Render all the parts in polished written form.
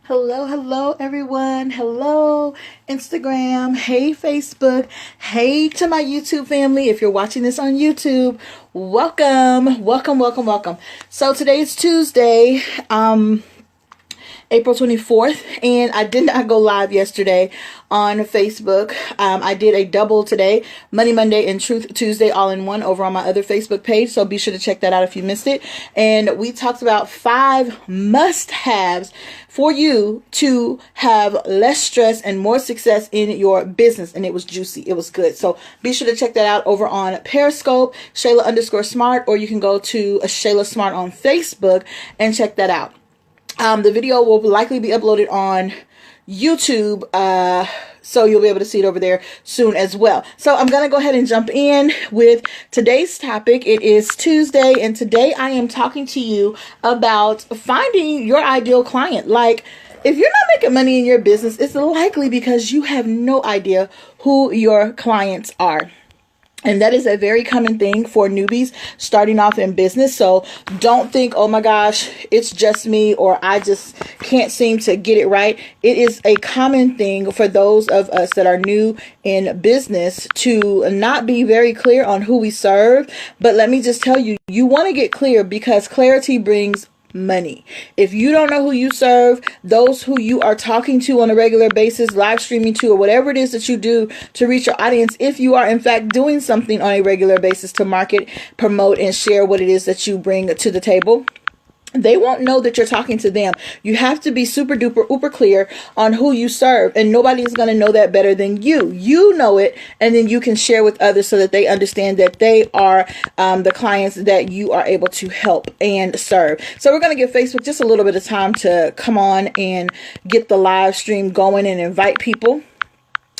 Hello, everyone. Hello, Instagram. Hey, Facebook. Hey to my YouTube family. If you're watching this on YouTube, welcome. So today is Tuesday, April 24th, and I did not go live yesterday on Facebook. I did a double today, Money Monday and Truth Tuesday, all in one, over on my other Facebook page. So be sure to check that out if you missed it. And we talked about 5 must-haves for you to have less stress and more success in your business. And it was juicy. It was good. So be sure to check that out over on Periscope, Shayla_Smart, or you can go to Shayla Smart on Facebook and check that out. The video will likely be uploaded on YouTube, so you'll be able to see it over there soon as well. So I'm going to go ahead and jump in with today's topic. It is Tuesday, and today I am talking to you about finding your ideal client. Like, if you're not making money in your business, it's likely because you have no idea who your clients are. And that is a very common thing for newbies starting off in business. So don't think, oh my gosh, it's just me, or I just can't seem to get it right. It is a common thing for those of us that are new in business to not be very clear on who we serve. But let me just tell you, you want to get clear, because clarity brings money. If you don't know who you serve, those who you are talking to on a regular basis, live streaming to, or whatever it is that you do to reach your audience, if you are in fact doing something on a regular basis to market, promote, and share what it is that you bring to the table, they won't know that you're talking to them. You have to be super duper uber clear on who you serve, and nobody is going to know that better than you. You know it, and then you can share with others so that they understand that they are the clients that you are able to help and serve. So we're going to give Facebook just a little bit of time to come on and get the live stream going and invite people.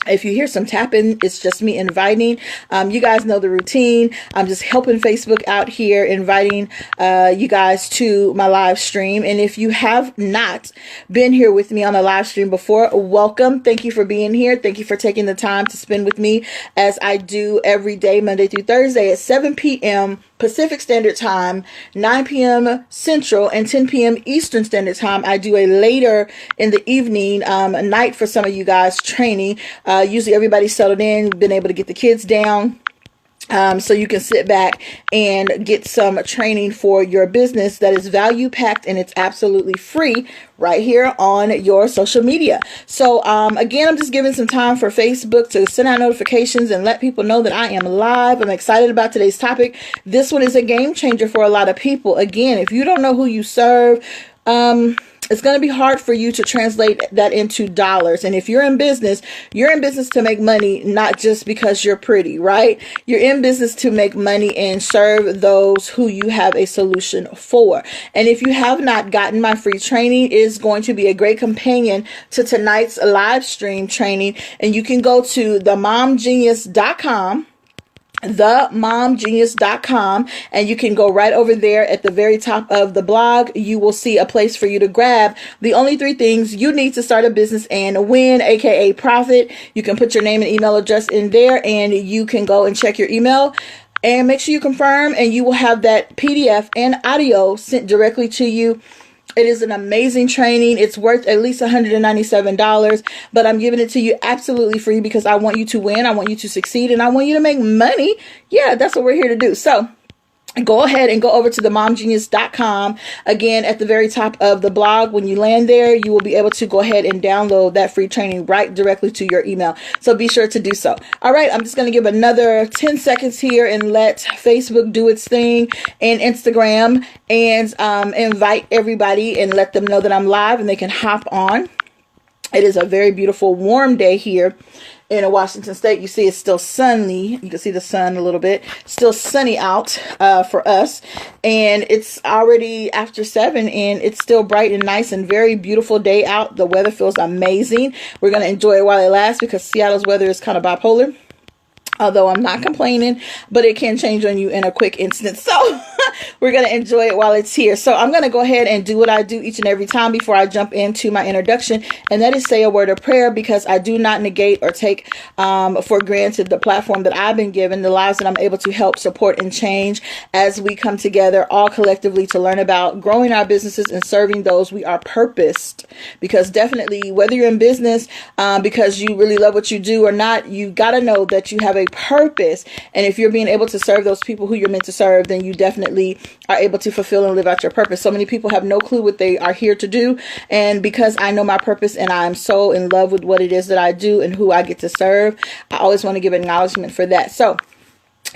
If you hear some tapping, it's just me inviting. You guys know the routine. I'm just helping Facebook out here, inviting you guys to my live stream. And if you have not been here with me on a live stream before, welcome. Thank you for being here. Thank you for taking the time to spend with me, as I do every day, Monday through Thursday at 7 p.m. Pacific Standard Time, 9 p.m. Central, and 10 p.m. Eastern Standard Time. I do a later in the evening night for some of you guys training. Usually everybody's settled in, been able to get the kids down. So you can sit back and get some training for your business that is value packed, and it's absolutely free right here on your social media. So again, I'm just giving some time for Facebook to send out notifications and let people know that I am live. I'm excited about today's topic. This one is a game changer for a lot of people. Again, if you don't know who you serve, it's going to be hard for you to translate that into dollars. And if you're in business to make money, not just because you're pretty, right? You're in business to make money and serve those who you have a solution for. And if you have not gotten my free training, it is going to be a great companion to tonight's live stream training. And you can go to themomgenius.com, themomgenius.com, and you can go right over there at the very top of the blog. You will see a place for you to grab the only 3 things you need to start a business and win, aka profit. You can put your name and email address in there, and you can go and check your email and make sure you confirm, and you will have that PDF and audio sent directly to you. It is an amazing training. It's worth at least $197, but I'm giving it to you absolutely free because I want you to win. I want you to succeed, and I want you to make money. Yeah, that's what we're here to do. So go ahead and go over to themomgenius.com. Again, at the very top of the blog, when you land there, you will be able to go ahead and download that free training right directly to your email. So be sure to do so. All right, I'm just going to give another 10 seconds here and let Facebook do its thing, and Instagram, and invite everybody and let them know that I'm live and they can hop on. It is a very beautiful, warm day here in Washington State. You see it's still sunny. You can see the sun a little bit. Still sunny out for us. And it's already after 7, and it's still bright and nice and very beautiful day out. The weather feels amazing. We're going to enjoy it while it lasts because Seattle's weather is kind of bipolar. Although I'm not complaining, but it can change on you in a quick instant. So we're going to enjoy it while it's here. So I'm going to go ahead and do what I do each and every time before I jump into my introduction. And that is say a word of prayer, because I do not negate or take for granted the platform that I've been given, the lives that I'm able to help, support, and change as we come together all collectively to learn about growing our businesses and serving those we are purposed. Because definitely, whether you're in business because you really love what you do or not, you got to know that you have a purpose. And if you're being able to serve those people who you're meant to serve, then you definitely are able to fulfill and live out your purpose. So many people have no clue what they are here to do. And because I know my purpose and I'm so in love with what it is that I do and who I get to serve, I always want to give acknowledgement for that. So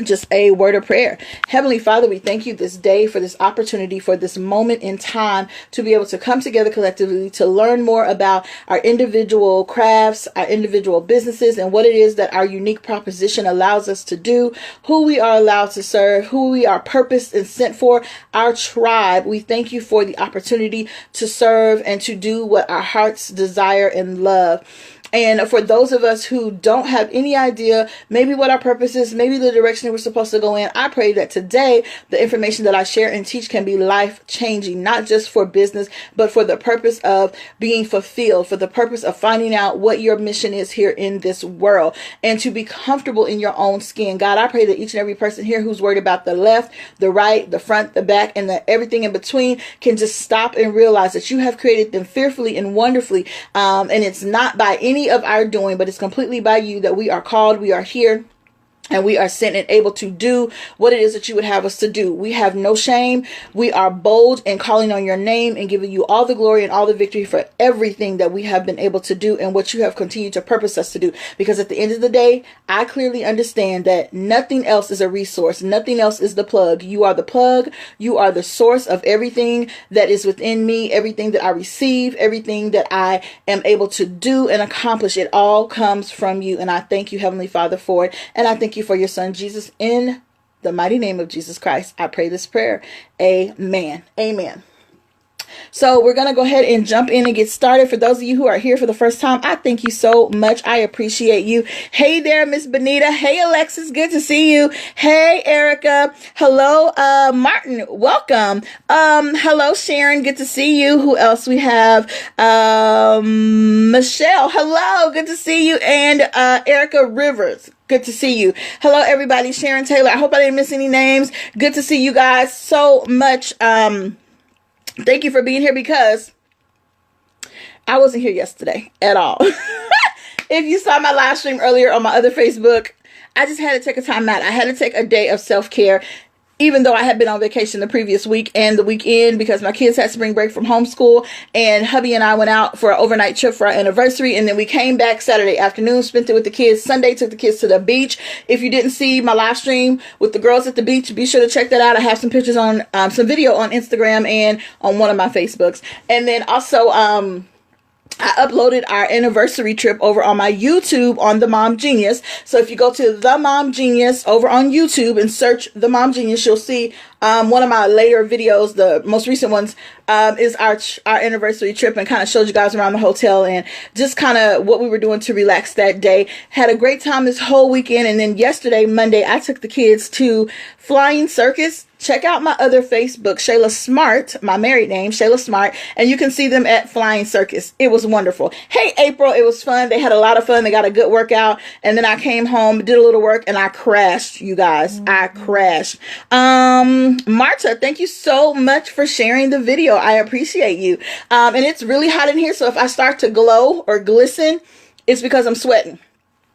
just a word of prayer. Heavenly Father, we thank you this day for this opportunity, for this moment in time to be able to come together collectively to learn more about our individual crafts, our individual businesses, and what it is that our unique proposition allows us to do, who we are allowed to serve, who we are purposed and sent for, our tribe. We thank you for the opportunity to serve and to do what our hearts desire and love. And for those of us who don't have any idea, maybe what our purpose is, maybe the direction that we're supposed to go in, I pray that today the information that I share and teach can be life-changing, not just for business, but for the purpose of being fulfilled, for the purpose of finding out what your mission is here in this world, and to be comfortable in your own skin. God, I pray that each and every person here who's worried about the left, the right, the front, the back, and everything in between can just stop and realize that you have created them fearfully and wonderfully, and it's not by any of our doing, but it's completely by you that we are called, we are here, and we are sent and able to do what it is that you would have us to do. We have no shame. We are bold in calling on your name and giving you all the glory and all the victory for everything that we have been able to do and what you have continued to purpose us to do. Because at the end of the day, I clearly understand that nothing else is a resource. Nothing else is the plug. You are the plug. You are the source of everything that is within me, everything that I receive, everything that I am able to do and accomplish. It all comes from you. And I thank you, Heavenly Father, for it. And I thank you for your son Jesus. In the mighty name of Jesus Christ, I pray this prayer. Amen. Amen. So we're going to go ahead and jump in and get started. For those of you who are here for the first time, I thank you so much. I appreciate you. Hey there, Miss Benita. Hey, Alexis. Good to see you. Hey, Erica. Hello, Martin. Welcome. Hello, Sharon. Good to see you. Who else we have? Michelle. Hello. Good to see you. And Erica Rivers. Good to see you. Hello, everybody. Sharon Taylor. I hope I didn't miss any names. Good to see you guys so much. Thank you for being here, because I wasn't here yesterday at all. If you saw my live stream earlier on my other Facebook, I just had to take a time out. I had to take a day of self-care, even though I had been on vacation the previous week and the weekend, because my kids had spring break from homeschool, and hubby and I went out for an overnight trip for our anniversary. And then we came back Saturday afternoon, spent it with the kids. Sunday, took the kids to the beach. If you didn't see my live stream with the girls at the beach, be sure to check that out. I have some pictures on, some video on Instagram and on one of my Facebooks. And then also, I uploaded our anniversary trip over on my YouTube on The Mom Genius. So if you go to The Mom Genius over on YouTube and search The Mom Genius, you'll see one of my later videos, the most recent ones, is our anniversary trip, and kind of showed you guys around the hotel and just kind of what we were doing to relax that day. Had a great time this whole weekend. And then yesterday, Monday, I took the kids to Flying Circus. Check out my other Facebook, Shayla Smart, my married name, Shayla Smart, and you can see them at Flying Circus. It was wonderful. Hey, April, it was fun. They had a lot of fun. They got a good workout. And then I came home, did a little work, and I crashed, you guys. I crashed. Marta, thank you so much for sharing the video. I appreciate you. And it's really hot in here, so if I start to glow or glisten, it's because I'm sweating.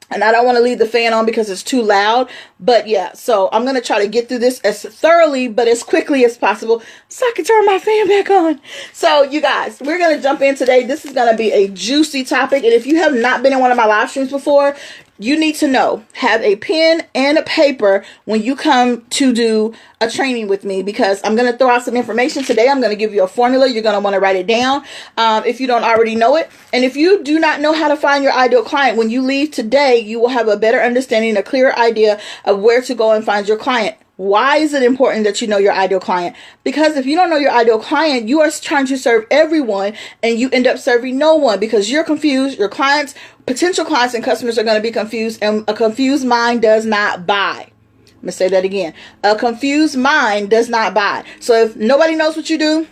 And I don't want to leave the fan on because it's too loud. But yeah, so I'm going to try to get through this as thoroughly, but as quickly as possible so I can turn my fan back on. So you guys, we're going to jump in today. This is going to be a juicy topic. And if you have not been in one of my live streams before, you need to know, have a pen and a paper when you come to do a training with me, because I'm going to throw out some information today. I'm going to give you a formula. You're going to want to write it down if you don't already know it. And if you do not know how to find your ideal client, when you leave today, you will have a better understanding, a clearer idea of where to go and find your client. Why is it important that you know your ideal client? Because if you don't know your ideal client, you are trying to serve everyone and you end up serving no one because you're confused. Your clients, potential clients and customers are going to be confused, and a confused mind does not buy. I'm going to say that again. A confused mind does not buy. So if nobody knows what you do,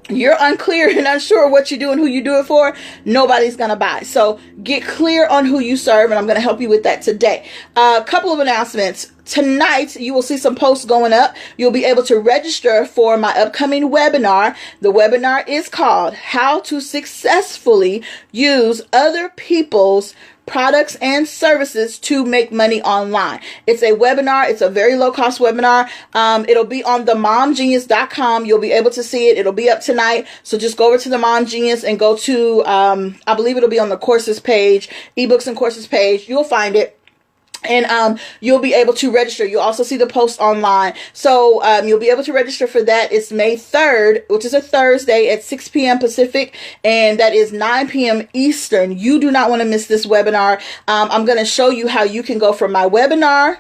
you're unclear and unsure what you do and who you do it for, nobody's going to buy. So get clear on who you serve, and I'm going to help you with that today. A couple of announcements. Tonight, you will see some posts going up. You'll be able to register for my upcoming webinar. The webinar is called How to Successfully Use Other People's Products and Services to Make Money Online. It's a webinar. It's a very low cost webinar. It'll be on themomgenius.com. You'll be able to see it. It'll be up tonight. So just go over to the Mom Genius and go to, I believe it'll be on the courses page, ebooks and courses page. You'll find it. And you'll be able to register. You'll also see the post online. So you'll be able to register for that. It's May 3rd, which is a Thursday at 6 p.m. Pacific, and that is 9 p.m. Eastern. You do not want to miss this webinar. I'm going to show you how you can go from my webinar,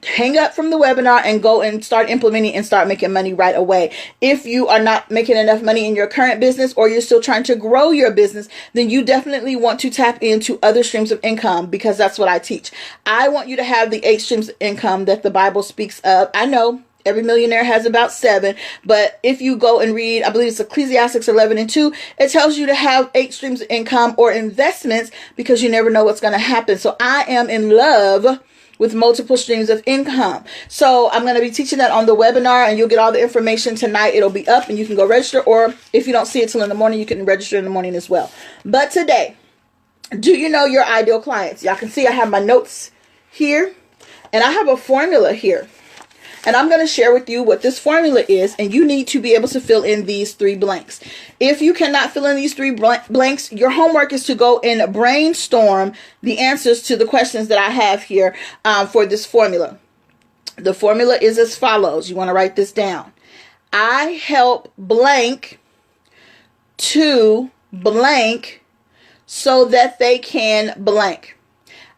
hang up from the webinar, and go and start implementing and start making money right away. If you are not making enough money in your current business, or you're still trying to grow your business, then you definitely want to tap into other streams of income, because that's what I teach. I want you to have the 8 streams of income that the Bible speaks of. I know every millionaire has about 7, but if you go and read, I believe it's Ecclesiastes 11:2, it tells you to have 8 streams of income or investments, because you never know what's going to happen. So I am in love with multiple streams of income. So I'm going to be teaching that on the webinar, and you'll get all the information tonight. It'll be up and you can go register, or if you don't see it till in the morning, you can register in the morning as well. But today, do you know your ideal clients? Y'all can see I have my notes here, and I have a formula here. And I'm going to share with you what this formula is, and you need to be able to fill in these 3 blanks. If you cannot fill in these 3 blanks, your homework is to go and brainstorm the answers to the questions that I have here for this formula. The formula is as follows. You want to write this down. I help blank to blank so that they can blank.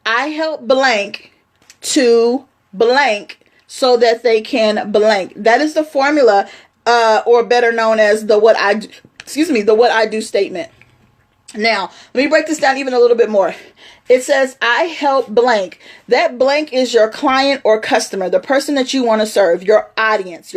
I help blank to blank so that they can blank. That is the formula, or better known as the what I do statement. Now, let me break this down even a little bit more. It says, I help blank. That blank is your client or customer, the person that you want to serve, your audience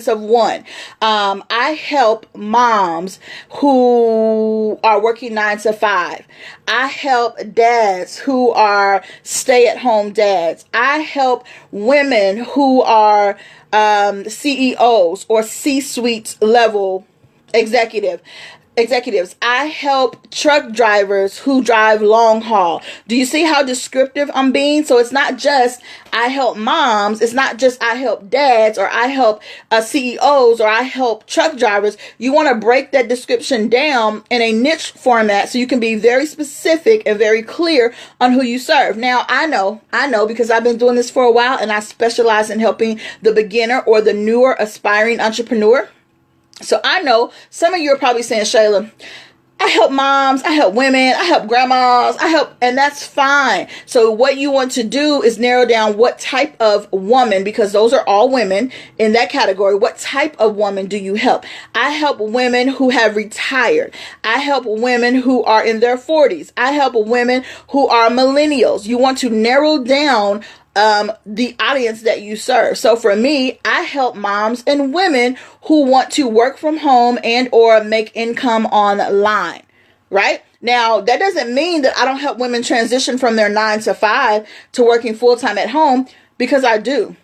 of one. I help moms who are working 9 to 5. I help dads who are stay-at-home dads. I help women who are CEOs or C-suite level executives. I help truck drivers who drive long haul. Do you see how descriptive I'm being? So it's not just I help moms. It's not just I help dads, or I help CEOs, or I help truck drivers. You want to break that description down in a niche format so you can be very specific and very clear on who you serve. Now, I know because I've been doing this for a while, and I specialize in helping the beginner or the newer aspiring entrepreneur. So I know some of you are probably saying, Shayla, I help moms, I help women, I help grandmas, and that's fine. So what you want to do is narrow down what type of woman, because those are all women in that category. What type of woman do you help? I help women who have retired. I help women who are in their 40s. I help women who are millennials. You want to narrow down the audience that you serve. So for me, I help moms and women who want to work from home and or make income online, right? Now, that doesn't mean that I don't help women transition from their 9 to 5 to working full-time at home, because I do.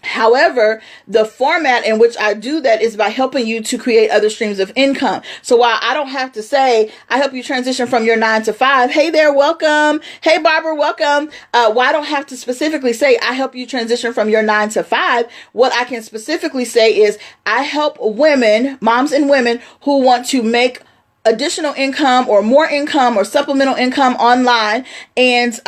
However, the format in which I do that is by helping you to create other streams of income. So while I don't have to say, I help you transition from your 9 to 5. Hey there, welcome. Hey, Barbara, welcome. While I don't have to specifically say, I help you transition from your 9 to 5. What I can specifically say is, I help women, moms and women who want to make additional income or more income or supplemental income online, and,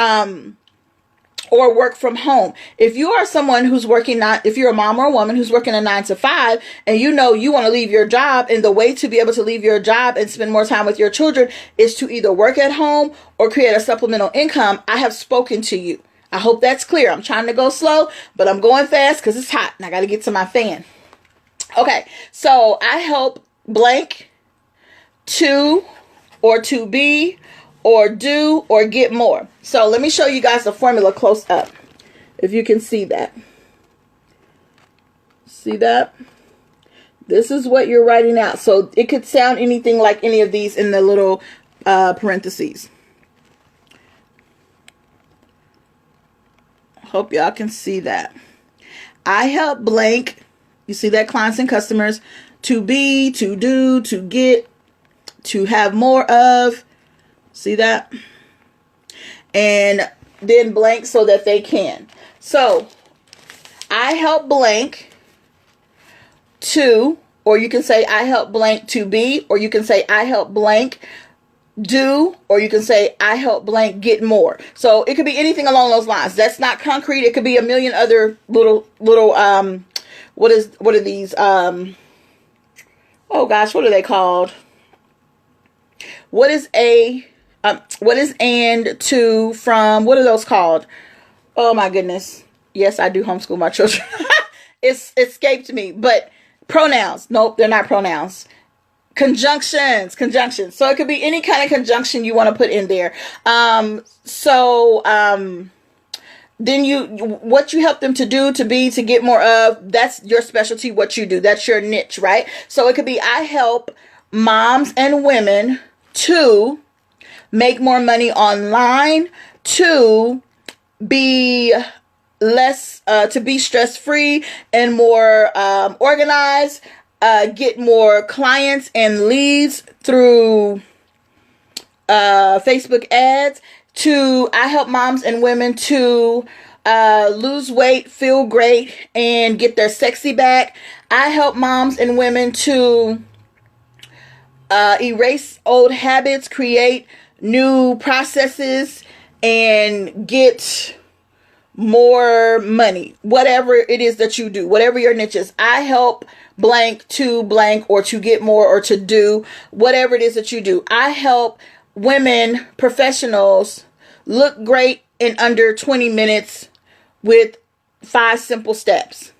or work from home. If you are someone who's working, if you're a mom or a woman who's working a 9 to 5, and you know you want to leave your job, and the way to be able to leave your job and spend more time with your children is to either work at home or create a supplemental income, I have spoken to you. I hope that's clear. I'm trying to go slow, but I'm going fast because it's hot and I got to get to my fan. Okay, so I help blank to or to be or do or get more. So let me show you guys the formula close up. If you can see that. See that? This is what you're writing out. So it could sound anything like any of these in the little parentheses. Hope y'all can see that. I help blank. You see that? Clients and customers. To be, to do, to get, to have more of. See that? And then blank so that they can. So I help blank to, or you can say I help blank to be, or you can say I help blank do, or you can say I help blank get more. So it could be anything along those lines. That's not concrete. It could be a million other little what are these oh gosh, what are they called? What is and, to, from, what are those called? Oh my goodness. Yes, I do homeschool my children. It's escaped me, but pronouns. Nope, they're not pronouns. Conjunctions. So it could be any kind of conjunction you want to put in there. Then what you help them to do, to be, to get more of, that's your specialty, what you do. That's your niche, right? So it could be I help moms and women to make more money online, to be less, to be stress-free and more organized, get more clients and leads through Facebook ads, to I help moms and women to lose weight, feel great, and get their sexy back. I help moms and women to erase old habits, create new processes, and get more money. Whatever it is that you do, whatever your niche is. I help blank to blank, or to get more, or to do whatever it is that you do. I help women professionals look great in under 20 minutes with 5 simple steps.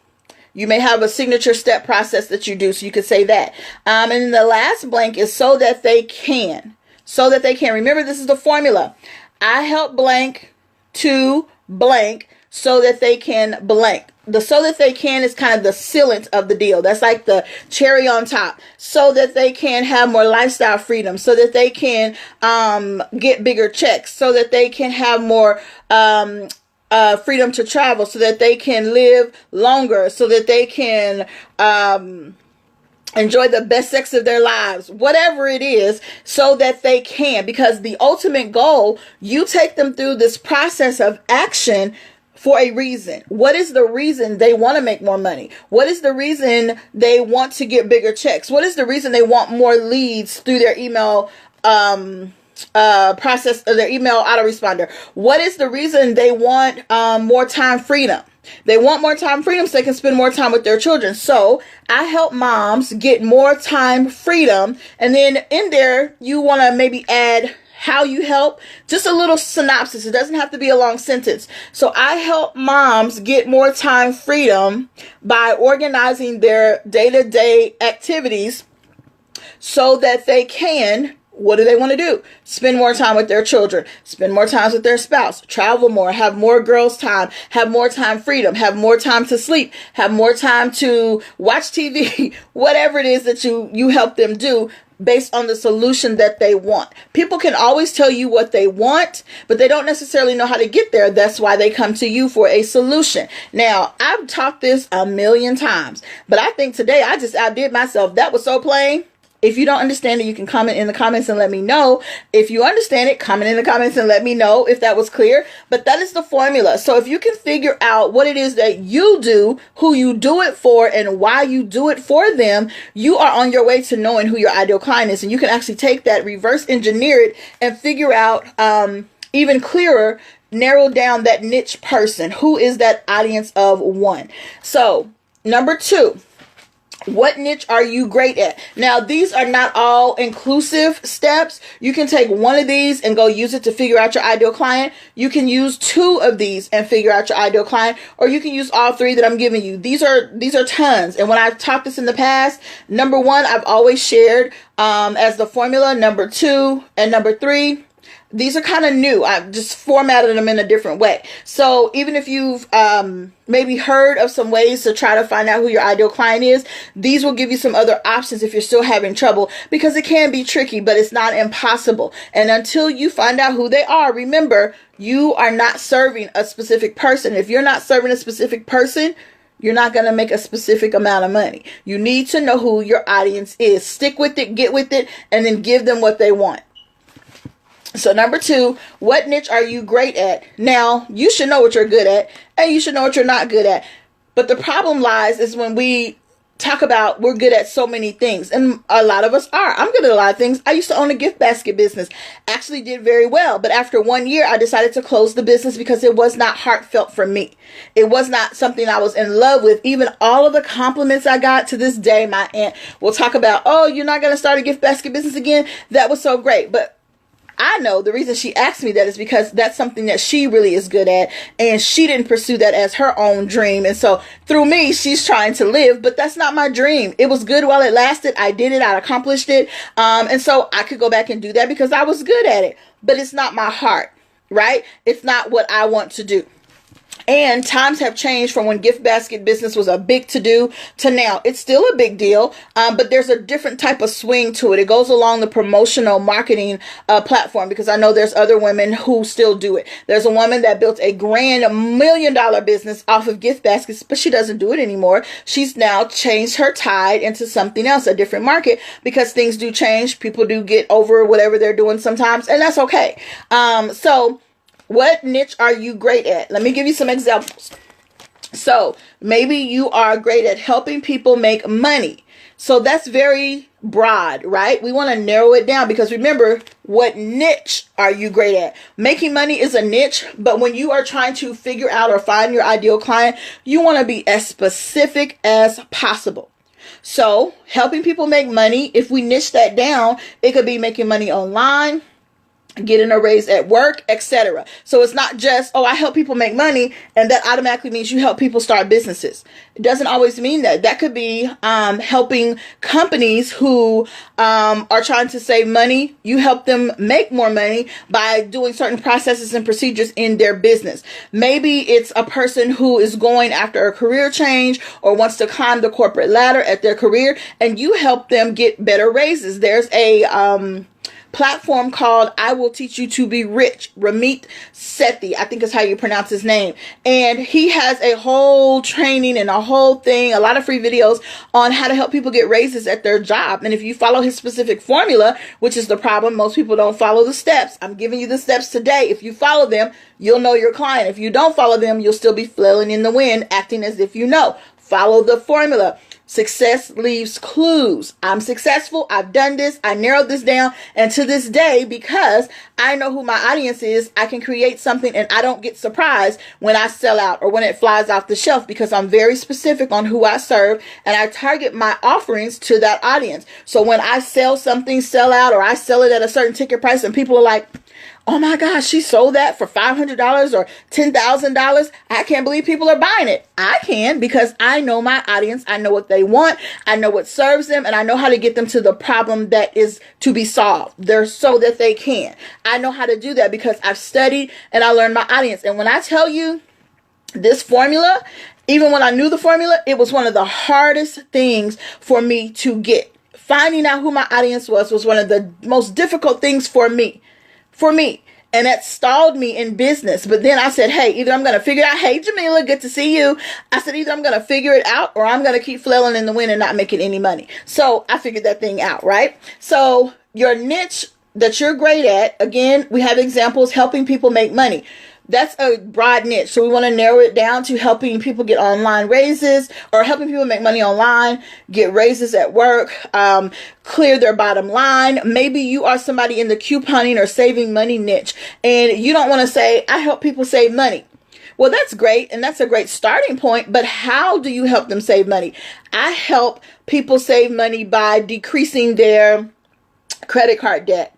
You may have a signature step process that you do, so you could say that. And then the last blank is so that they can. So that they can. Remember, this is the formula. I help blank to blank so that they can blank. The so that they can is kind of the sealant of the deal. That's like the cherry on top. So that they can have more lifestyle freedom. So that they can get bigger checks. So that they can have more freedom to travel. So that they can live longer. So that they can enjoy the best sex of their lives. Whatever it is, so that they can. Because the ultimate goal, you take them through this process of action for a reason. What is the reason they want to make more money? What is the reason they want to get bigger checks? What is the reason they want more leads through their email process, their email autoresponder? What is the reason they want more time freedom? They want more time freedom so they can spend more time with their children. So I help moms get more time freedom. And then in there, you want to maybe add how you help, just a little synopsis. It doesn't have to be a long sentence. So I help moms get more time freedom by organizing their day-to-day activities so that they can, what do they want to do? Spend more time with their children, spend more time with their spouse, travel more, have more girls time, have more time freedom, have more time to sleep, have more time to watch TV, whatever it is that you help them do based on the solution that they want. People can always tell you what they want, but they don't necessarily know how to get there. That's why they come to you for a solution. Now, I've taught this a million times, but I think today I just outdid myself. That was so plain. If you don't understand it, you can comment in the comments and let me know. If you understand it, comment in the comments and let me know if that was clear. But that is the formula. So if you can figure out what it is that you do, who you do it for, and why you do it for them, you are on your way to knowing who your ideal client is. And you can actually take that, reverse engineer it, and figure out even clearer, narrow down that niche person. Who is that audience of one? So number 2. What niche are you great at? Now, these are not all inclusive steps. You can take one of these and go use it to figure out your ideal client. You can use two of these and figure out your ideal client, or you can use all three that I'm giving you. These are tons. And when I've taught this in the past, number one, I've always shared as the formula. Number two and number three, these are kind of new. I've just formatted them in a different way. So even if you've maybe heard of some ways to try to find out who your ideal client is, these will give you some other options if you're still having trouble, because it can be tricky, but it's not impossible. And until you find out who they are, remember, you are not serving a specific person. If you're not serving a specific person, you're not going to make a specific amount of money. You need to know who your audience is. Stick with it, get with it, and then give them what they want. So number two, what niche are you great at? Now, you should know what you're good at, and you should know what you're not good at. But the problem lies is when we talk about we're good at so many things, and a lot of us are. I'm good at a lot of things. I used to own a gift basket business, actually did very well. But after 1 year, I decided to close the business because it was not heartfelt for me. It was not something I was in love with. Even all of the compliments I got to this day, my aunt will talk about, oh, you're not going to start a gift basket business again? That was so great. But I know the reason she asked me that is because that's something that she really is good at, and she didn't pursue that as her own dream. And so through me, she's trying to live, but that's not my dream. It was good while it lasted. I did it. I accomplished it. And so I could go back and do that because I was good at it, but it's not my heart, right? It's not what I want to do. And times have changed from when gift basket business was a big to-do to now. It's still a big deal, but there's a different type of swing to it. It goes along the promotional marketing platform, because I know there's other women who still do it. There's a woman that built a grand $1 million business off of gift baskets, but she doesn't do it anymore. She's now changed her tide into something else, a different market, because things do change. People do get over whatever they're doing sometimes, and that's okay. So what niche are you great at? Let me give you some examples. So maybe you are great at helping people make money. So that's very broad, right? We want to narrow it down, because remember, what niche are you great at? Making money is a niche, but when you are trying to figure out or find your ideal client, you want to be as specific as possible. So helping people make money, if we niche that down, it could be making money online, getting a raise at work, etc. So it's not just, oh, I help people make money, and that automatically means you help people start businesses. It doesn't always mean that. That could be helping companies who are trying to save money. You help them make more money by doing certain processes and procedures in their business. Maybe it's a person who is going after a career change or wants to climb the corporate ladder at their career, and you help them get better raises. There's a platform called I Will Teach You to Be Rich. Ramit Sethi, I think is how you pronounce his name. And he has a whole training and a whole thing, a lot of free videos on how to help people get raises at their job. And if you follow his specific formula, which is the problem, most people don't follow the steps. I'm giving you the steps today. If you follow them, you'll know your client. If you don't follow them, you'll still be flailing in the wind, acting as if you know. Follow the formula. Success leaves clues. I'm successful. I've done this. I narrowed this down. And to this day, because I know who my audience is, I can create something and I don't get surprised when I sell out or when it flies off the shelf, because I'm very specific on who I serve and I target my offerings to that audience. So when I sell something, sell out, or I sell it at a certain ticket price and people are like, oh my gosh, she sold that for $500 or $10,000. I can't believe people are buying it. I can, because I know my audience. I know what they want. I know what serves them, and I know how to get them to the problem that is to be solved. They're so that they can. I know how to do that because I've studied and I learned my audience. And when I tell you this formula, even when I knew the formula, it was one of the hardest things for me to get. Finding out who my audience was one of the most difficult things for me. And that stalled me in business. But then I said, hey, either I'm going to figure it out. Hey, Jamila, good to see you. I said, either I'm going to figure it out or I'm going to keep flailing in the wind and not making any money. So I figured that thing out, right? So your niche that you're great at, again, we have examples, helping people make money. That's a broad niche. So we want to narrow it down to helping people get online raises, or helping people make money online, get raises at work, clear their bottom line. Maybe you are somebody in the couponing or saving money niche, and you don't want to say, I help people save money. Well, that's great, and that's a great starting point, but how do you help them save money? I help people save money by decreasing their credit card debt.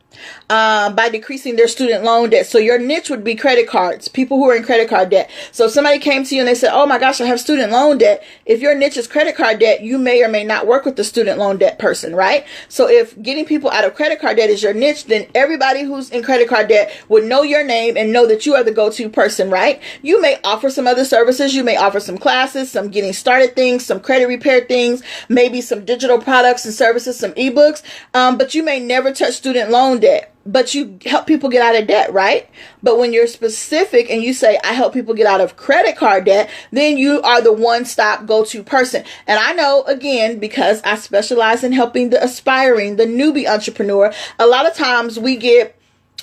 By decreasing their student loan debt. So your niche would be credit cards, people who are in credit card debt. So if somebody came to you and they said, oh my gosh, I have student loan debt. If your niche is credit card debt, you may or may not work with the student loan debt person, right? So if getting people out of credit card debt is your niche, then everybody who's in credit card debt would know your name and know that you are the go-to person, right? You may offer some other services. You may offer some classes, some getting started things, some credit repair things, maybe some digital products and services, some ebooks, but you may never touch student loan debt. But you help people get out of debt, right? But when you're specific and you say, I help people get out of credit card debt, then you are the one-stop go-to person. And I know, again, because I specialize in helping the aspiring, the newbie entrepreneur, a lot of times we get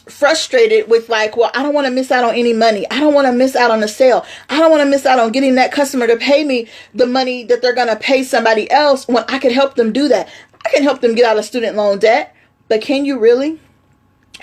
frustrated with like, well, I don't want to miss out on any money. I don't want to miss out on a sale. I don't want to miss out on getting that customer to pay me the money that they're going to pay somebody else when I can help them do that. I can help them get out of student loan debt. But can you really?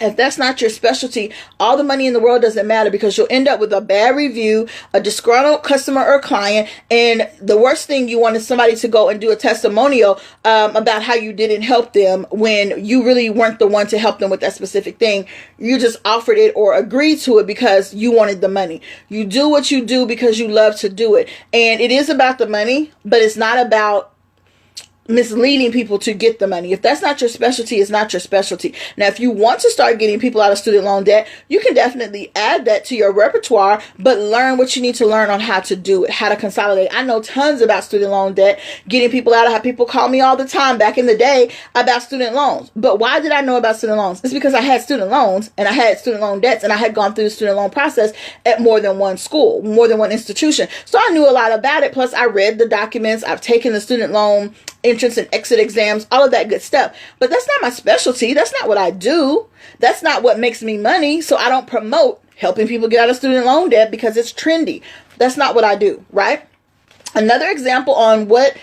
If that's not your specialty, all the money in the world doesn't matter, because you'll end up with a bad review, a disgruntled customer or client, and the worst thing you want is somebody to go and do a testimonial about how you didn't help them when you really weren't the one to help them with that specific thing. You just offered it or agreed to it because you wanted the money. You do what you do because you love to do it. And it is about the money, but it's not about misleading people to get the money. If that's not your specialty, it's not your specialty. Now, if you want to start getting people out of student loan debt, you can definitely add that to your repertoire, but learn what you need to learn on how to do it, how to consolidate. I know tons about student loan debt, getting people out. I have people call me all the time back in the day about student loans. But why did I know about student loans? It's because I had student loans and I had student loan debts, and I had gone through the student loan process at more than one school, more than one institution. So I knew a lot about it. Plus I read the documents. I've taken the student loan entrance and exit exams, all of that good stuff. But that's not my specialty. That's not what I do. That's not what makes me money. So I don't promote helping people get out of student loan debt because it's trendy. That's not what I do, right? Another example on what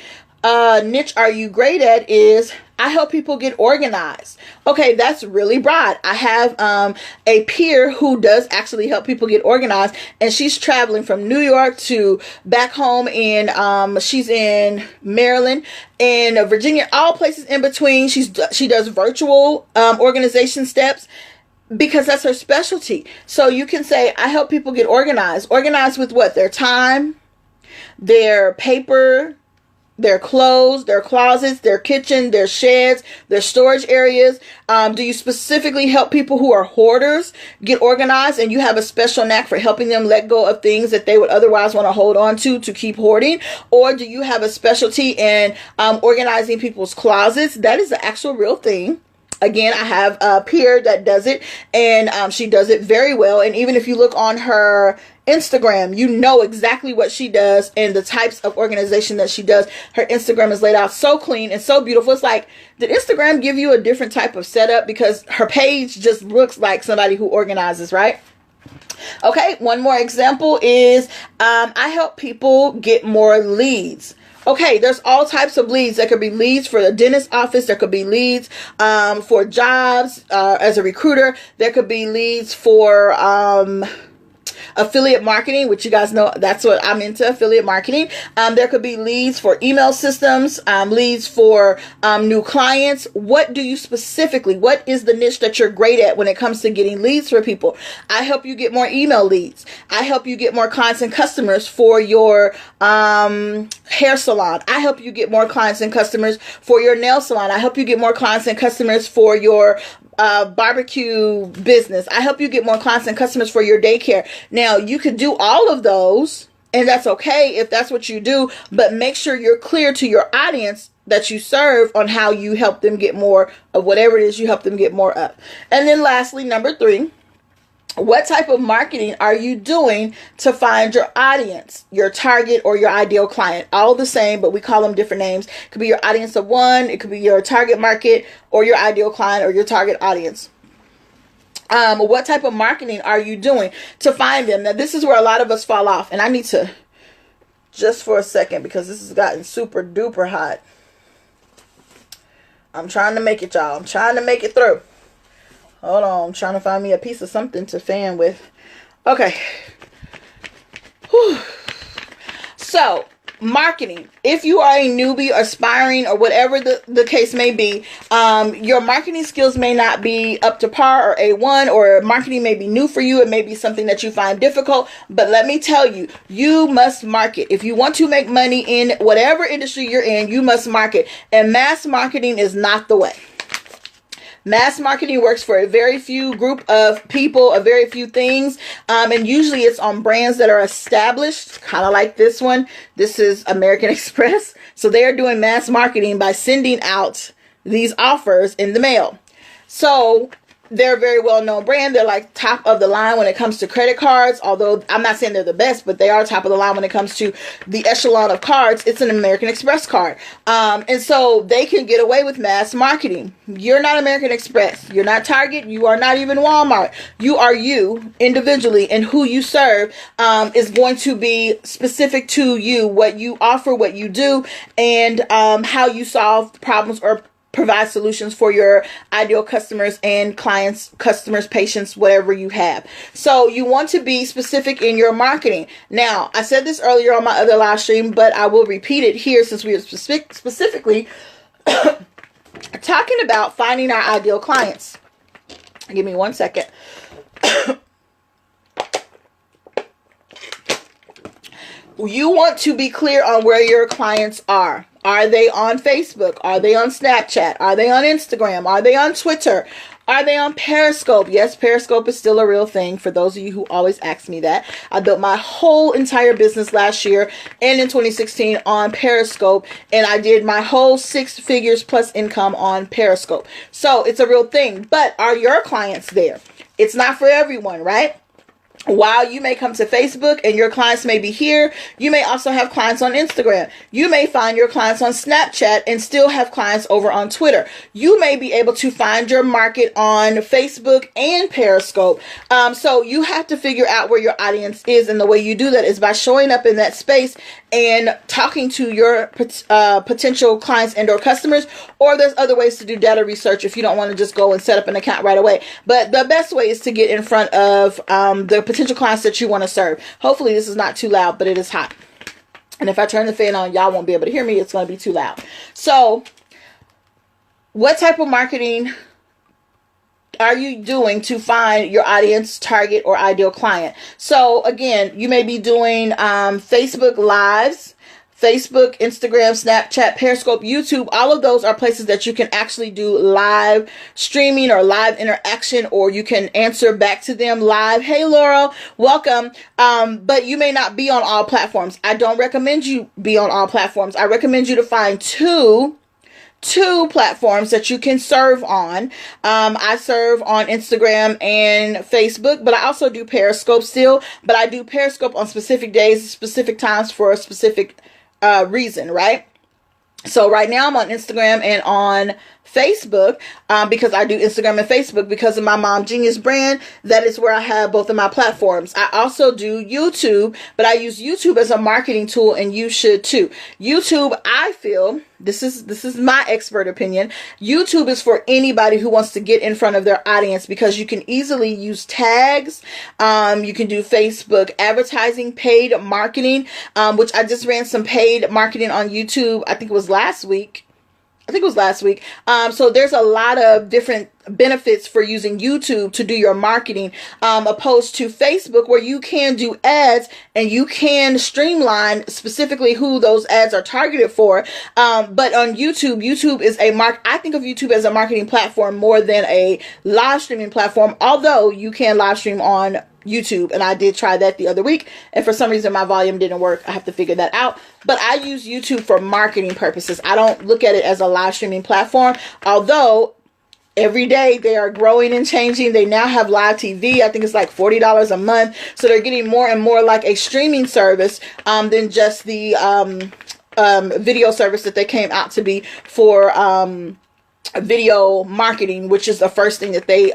niche are you great at is I help people get organized. Okay, that's really broad. I have a peer who does actually help people get organized, and she's traveling from New York to back home, and she's in Maryland and Virginia, all places in between. She does virtual organization steps, because that's her specialty. So you can say, I help people get organized. Organized with what? Their time, their paper, their clothes, their closets, their kitchen, their sheds, their storage areas. Do you specifically help people who are hoarders get organized, and you have a special knack for helping them let go of things that they would otherwise want to hold on to keep hoarding? Or do you have a specialty in organizing people's closets? That is the actual real thing. Again, I have a peer that does it, and she does it very well. And even if you look on her Instagram, you know exactly what she does and the types of organization that she does. Her Instagram is laid out so clean and so beautiful. It's like, did Instagram give you a different type of setup? Because her page just looks like somebody who organizes, right? Okay, one more example is I help people get more leads. Okay, there's all types of leads. There could be leads for the dentist office. There could be leads for jobs as a recruiter. There could be leads for affiliate marketing, which you guys know that's what I'm into, affiliate marketing. There could be leads for email systems, leads for new clients. What do you specifically, what is the niche that you're great at when it comes to getting leads for people? I help you get more email leads. I help you get more clients and customers for your hair salon. I help you get more clients and customers for your nail salon. I help you get more clients and customers for your barbecue business. I help you get more clients and customers for your daycare. Now, you could do all of those, and that's okay if that's what you do, but make sure you're clear to your audience that you serve on how you help them get more of whatever it is you help them get more of. And then lastly, number 3, what type of marketing are you doing to find your audience, your target, or your ideal client? All the same, but we call them different names. It could be your audience of one. It could be your target market or your ideal client or your target audience. What type of marketing are you doing to find them? Now, this is where a lot of us fall off. And I need to, just for a second, because this has gotten super duper hot. I'm trying to make it, y'all. I'm trying to make it through. Hold on, I'm trying to find me a piece of something to fan with. Okay. Whew. So, marketing. If you are a newbie, aspiring, or whatever the case may be, your marketing skills may not be up to par or A1, or marketing may be new for you. It may be something that you find difficult. But let me tell you, you must market. If you want to make money in whatever industry you're in, you must market. And mass marketing is not the way. Mass marketing works for a very few group of people, a very few things, and usually it's on brands that are established, kind of like this one. This is American Express. So they are doing mass marketing by sending out these offers in the mail. So they're a very well-known brand. They're like top of the line when it comes to credit cards. Although I'm not saying they're the best, but they are top of the line when it comes to the echelon of cards. It's an American Express card. And so they can get away with mass marketing. You're not American Express. You're not Target. You are not even Walmart. You are you individually, and who you serve is going to be specific to you, what you offer, what you do, and how you solve problems or provide solutions for your ideal customers and clients, customers, patients, whatever you have. So you want to be specific in your marketing. Now, I said this earlier on my other live stream, but I will repeat it here since we are specifically talking about finding our ideal clients. Give me 1 second. You want to be clear on where your clients are. Are they on Facebook? Are they on Snapchat? Are they on Instagram? Are they on Twitter? Are they on Periscope? Yes, Periscope is still a real thing for those of you who always ask me that. I built my whole entire business last year and in 2016 on Periscope, and I did my whole 6 figures plus income on Periscope. So it's a real thing, but are your clients there? It's not for everyone, right? While you may come to Facebook and your clients may be here, you may also have clients on Instagram. You may find your clients on Snapchat and still have clients over on Twitter. You may be able to find your market on Facebook and Periscope. So you have to figure out where your audience is, and the way you do that is by showing up in that space and talking to your potential clients and or customers. Or there's other ways to do data research if you don't want to just go and set up an account right away. But the best way is to get in front of the potential clients that you want to serve. Hopefully this is not too loud, but it is hot. And if I turn the fan on, y'all won't be able to hear me. It's going to be too loud. So what type of marketing are you doing to find your audience, target, or ideal client? So again, you may be doing Facebook Lives, Facebook, Instagram, Snapchat, Periscope, YouTube. All of those are places that you can actually do live streaming or live interaction, or you can answer back to them live. Hey, Laurel, welcome. But you may not be on all platforms. I don't recommend you be on all platforms. I recommend you to find two platforms that you can serve on. I serve on Instagram and Facebook, but I also do Periscope still, but I do Periscope on specific days, specific times for a specific reason, right? So right now I'm on Instagram and on Facebook because I do Instagram and Facebook because of my Mom Genius brand. That is where I have both of my platforms. I also do YouTube, but I use YouTube as a marketing tool, and you should too. YouTube, I feel, this is my expert opinion, YouTube is for anybody who wants to get in front of their audience because you can easily use tags. You can do Facebook advertising, paid marketing, which I just ran some paid marketing on YouTube. I think it was last week. So there's a lot of different benefits for using YouTube to do your marketing, opposed to Facebook, where you can do ads and you can streamline specifically who those ads are targeted for. But on YouTube is I think of YouTube as a marketing platform more than a live streaming platform, although you can live stream on YouTube, and I did try that the other week, and for some reason my volume didn't work. I have to figure that out. But I use YouTube for marketing purposes. I don't look at it as a live streaming platform, although every day they are growing and changing. They now have live TV. I think it's like $40 a month. So they're getting more and more like a streaming service than just the video service that they came out to be for video marketing, which is the first thing that they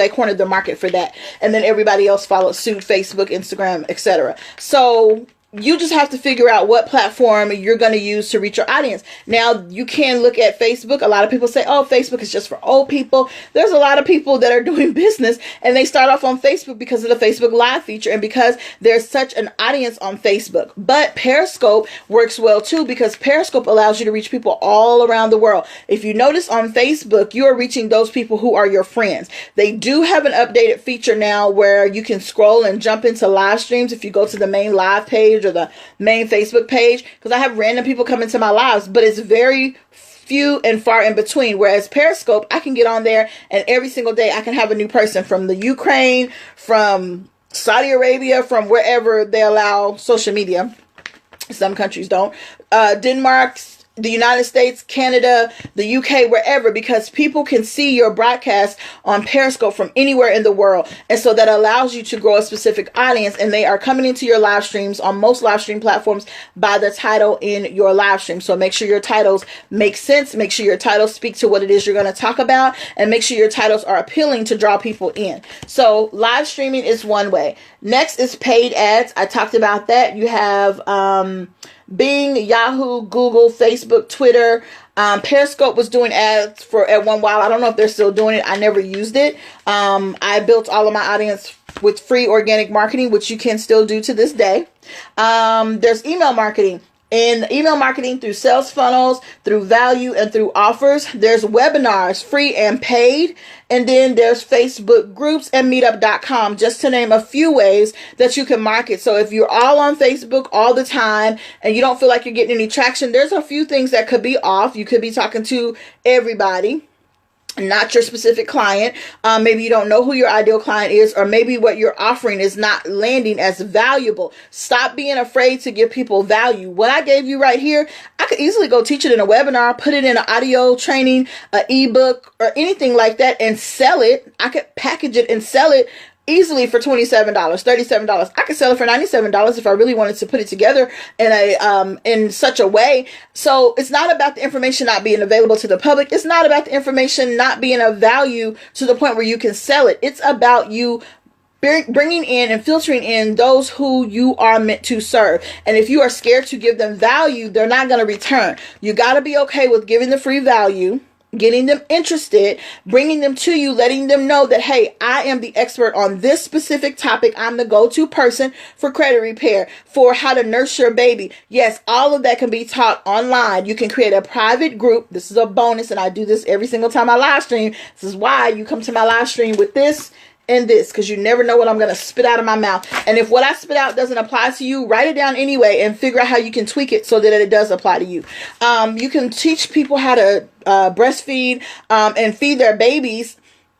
cornered the market for that, and then everybody else followed suit: Facebook, Instagram, etc. So you just have to figure out what platform you're going to use to reach your audience. Now, you can look at Facebook. A lot of people say, oh, Facebook is just for old people. There's a lot of people that are doing business and they start off on Facebook because of the Facebook Live feature and because there's such an audience on Facebook. But Periscope works well too, because Periscope allows you to reach people all around the world. If you notice on Facebook, you are reaching those people who are your friends. They do have an updated feature now where you can scroll and jump into live streams if you go to the main live page or the main Facebook page, because I have random people come into my lives, but it's very few and far in between. Whereas Periscope, I can get on there and every single day I can have a new person from the Ukraine, from Saudi Arabia, from wherever they allow social media. Some countries don't. Denmark, the United States, Canada, the UK, wherever, because people can see your broadcast on Periscope from anywhere in the world. And so that allows you to grow a specific audience, and they are coming into your live streams on most live stream platforms by the title in your live stream. So make sure your titles make sense. Make sure your titles speak to what it is you're going to talk about, and make sure your titles are appealing to draw people in. So live streaming is one way. Next is paid ads. I talked about that. You have, Bing, Yahoo, Google, Facebook, Twitter. Periscope was doing ads for at one while. I don't know if they're still doing it. I never used it. I built all of my audience with free organic marketing, which you can still do to this day. There's email marketing. In email marketing through sales funnels, through value, and through offers. There's webinars, free and paid. And then there's Facebook groups and meetup.com, just to name a few ways that you can market. So if you're all on Facebook all the time and you don't feel like you're getting any traction, there's a few things that could be off. You could be talking to everybody, not your specific client. Maybe you don't know who your ideal client is, or maybe what you're offering is not landing as valuable. Stop being afraid to give people value. What I gave you right here, I could easily go teach it in a webinar, put it in an audio training, an ebook, or anything like that, and sell it. I could package it and sell it easily for $27, $37. I could sell it for $97 if I really wanted to put it together in such a way. So it's not about the information not being available to the public. It's not about the information not being of value to the point where you can sell it. It's about you bringing in and filtering in those who you are meant to serve. And if you are scared to give them value, they're not going to return. You got to be okay with giving the free value, getting them interested, bringing them to you, letting them know that, hey, I am the expert on this specific topic. I'm the go-to person for credit repair, for how to nurse your baby. Yes, all of that can be taught online. You can create a private group. This is a bonus, and I do this every single time I live stream. This is why you come to my live stream with this and this, because you never know what I'm going to spit out of my mouth. And if what I spit out doesn't apply to you, write it down anyway and figure out how you can tweak it so that it does apply to you. You can teach people how to breastfeed and feed their babies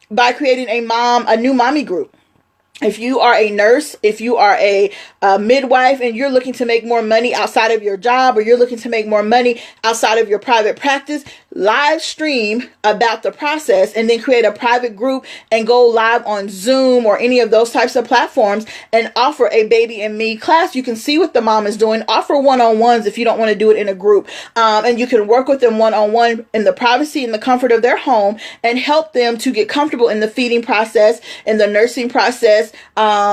by creating a new mommy group. If you are a nurse, if you are a midwife, and you're looking to make more money outside of your job, or you're looking to make more money outside of your private practice, live stream about the process and then create a private group and go live on Zoom or any of those types of platforms and offer a baby and me class. You can see what the mom is doing. Offer one-on-ones if you don't want to do it in a group. And you can work with them one-on-one in the privacy and the comfort of their home and help them to get comfortable in the feeding process, in the nursing process,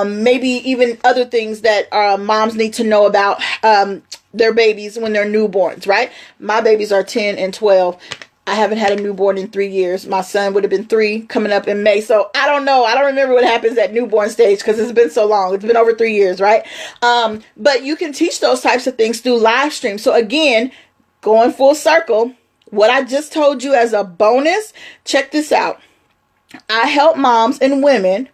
maybe even other things that moms need to know about their babies when they're newborns, right? My babies are 10 and 12. I haven't had a newborn in 3 years. My son would have been 3 coming up in May. So I don't know. I don't remember what happens at newborn stage because it's been so long. It's been over 3 years, right? But you can teach those types of things through live stream. So again, going full circle, what I just told you as a bonus, check this out. I help moms and women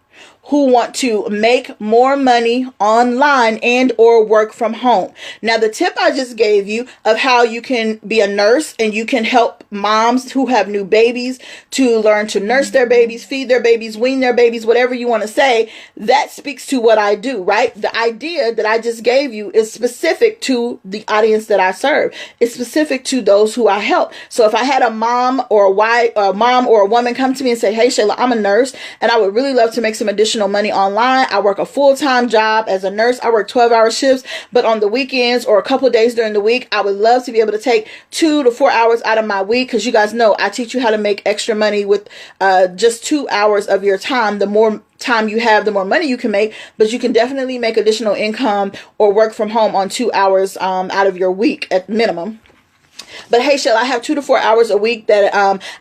who want to make more money online and or work from home. Now, the tip I just gave you of how you can be a nurse and you can help moms who have new babies to learn to nurse their babies, feed their babies, wean their babies, whatever you want to say, that speaks to what I do, right? The idea that I just gave you is specific to the audience that I serve. It's specific to those who I help. So if I had a mom or a woman come to me and say, hey, Shayla, I'm a nurse and I would really love to make some additional money online. I work a full-time job as a nurse. I work 12-hour shifts, but on the weekends or a couple of days during the week, I would love to be able to take 2 to 4 hours out of my week, because you guys know I teach you how to make extra money with just 2 hours of your time. The more time you have, the more money you can make, but you can definitely make additional income or work from home on 2 hours out of your week at minimum. But hey, Shell, I have 2 to 4 hours a week that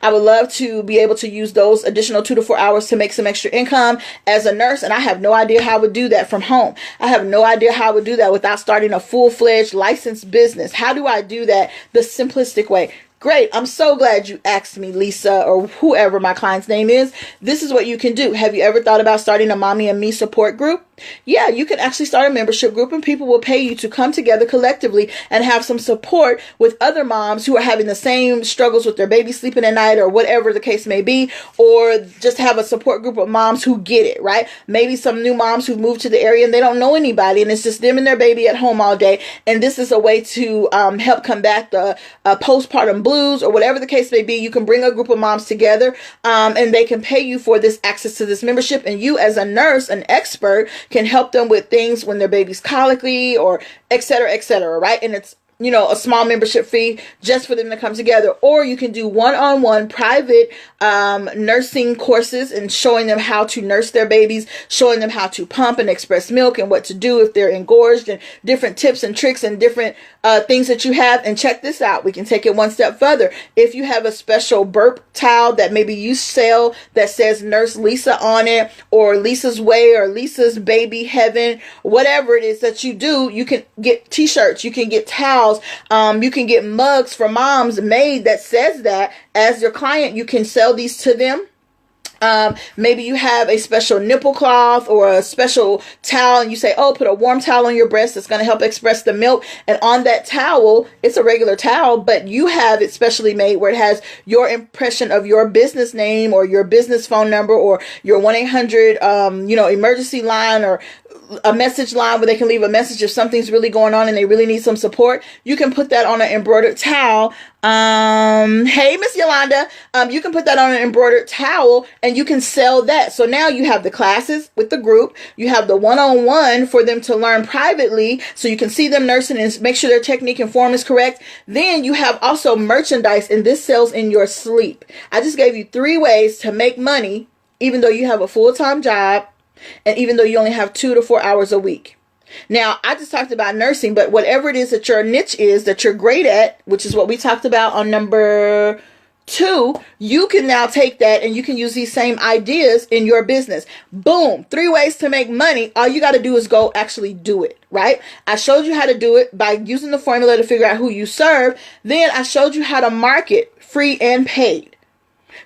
I would love to be able to use those additional 2 to 4 hours to make some extra income as a nurse. And I have no idea how I would do that from home. I have no idea how I would do that without starting a full-fledged licensed business. How do I do that the simplistic way? Great. I'm so glad you asked me, Lisa, or whoever my client's name is. This is what you can do. Have you ever thought about starting a Mommy and Me support group? Yeah, you can actually start a membership group and people will pay you to come together collectively and have some support with other moms who are having the same struggles with their baby sleeping at night or whatever the case may be, or just have a support group of moms who get it, right? Maybe some new moms who've moved to the area and they don't know anybody and it's just them and their baby at home all day. And this is a way to help combat the postpartum blues or whatever the case may be. You can bring a group of moms together and they can pay you for this access to this membership. And you as a nurse, an expert, can help them with things when their baby's colicky or et cetera, right? And it's, you know, a small membership fee just for them to come together. Or you can do one-on-one private nursing courses and showing them how to nurse their babies, showing them how to pump and express milk and what to do if they're engorged, and different tips and tricks and different things that you have. And check this out. We can take it one step further. If you have a special burp towel that maybe you sell that says Nurse Lisa on it, or Lisa's Way, or Lisa's Baby Heaven, whatever it is that you do, you can get t-shirts, you can get towels, you can get mugs for moms made that says that. As your client, you can sell these to them. Maybe you have a special nipple cloth or a special towel and you say, oh, put a warm towel on your breast that's going to help express the milk. And on that towel, it's a regular towel, but you have it specially made where it has your impression of your business name or your business phone number or your 1-800, emergency line, or a message line where they can leave a message if something's really going on and they really need some support. You can put that on an embroidered towel. Hey, Miss Yolanda, you can put that on an embroidered towel and you can sell that. So now you have the classes with the group, you have the one-on-one for them to learn privately so you can see them nursing and make sure their technique and form is correct. Then you have also merchandise, and this sells in your sleep. I just gave you 3 ways to make money even though you have a full-time job and even though you only have 2 to 4 hours a week. Now, I just talked about nursing, but whatever it is that your niche is that you're great at, which is what we talked about on number 2, you can now take that and you can use these same ideas in your business. Boom, 3 ways to make money. All you got to do is go actually do it, right? I showed you how to do it by using the formula to figure out who you serve. Then I showed you how to market free and paid.